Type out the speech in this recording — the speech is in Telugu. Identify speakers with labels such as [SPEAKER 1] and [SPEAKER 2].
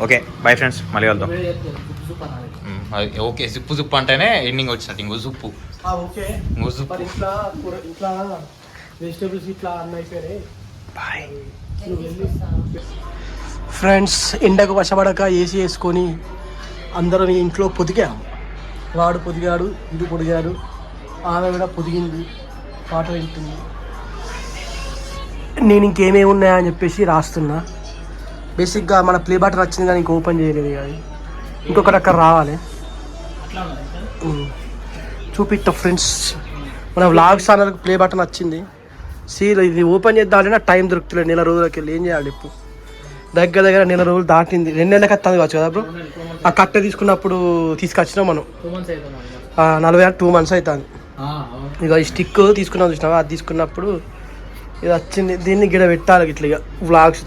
[SPEAKER 1] ఓకే బాయ్ ఫ్రెండ్స్, మళ్ళీ వెళ్దాం. ఓకే, జుప్పు అంటేనే ఎండింగ్ వచ్చినట్టు. ఇంకో జుప్పు
[SPEAKER 2] ఓకే,
[SPEAKER 1] ఇంకో జుప్పు.
[SPEAKER 2] ఇట్లా వెజిటేబుల్స్ ఇట్లా అన్నీ అయిపోయినాయి.
[SPEAKER 1] బాయ్
[SPEAKER 2] ఫ్రెండ్స్, ఎండకు వశపడక ఏసీ వేసుకొని అందరం ఇంట్లో పొదిగాము. వాడు పొదిగాడు, ఇది పొదిగాడు, ఆమె కూడా పొదిగింది, పాట వింటుంది. నేను ఇంకేమేమి ఉన్నాయని చెప్పేసి రాస్తున్నా. బేసిక్గా మన ప్లే బటన్ వచ్చింది కానీ ఇంక ఓపెన్ చేయలేదు. కానీ ఇంకొకటి అక్కడ రావాలి. చూపిస్తా ఫ్రెండ్స్, మన వ్లాగ్స్ ఛానల్కి ప్లే బటన్ వచ్చింది. ఇది ఓపెన్ చేద్దామంటే టైం దొరుకుతలేదు. నెల రోజులకి వెళ్ళి ఏం చేయాలి ఇప్పుడు? దగ్గర నెల రోజులు దాటింది. 2 నెలలకి వస్తుంది కావచ్చు కదా బ్రో. ఆ కట్టె తీసుకున్నప్పుడు తీసుకొచ్చినాం మనం. 2 months అవుతుంది. ఇక ఈ స్టిక్ తీసుకున్నాం చూసినావా, అది తీసుకున్నప్పుడు ఇది వచ్చింది. దీన్ని గిడ పెట్టాలి ఇట్లా ఇక వ్లాగ్స్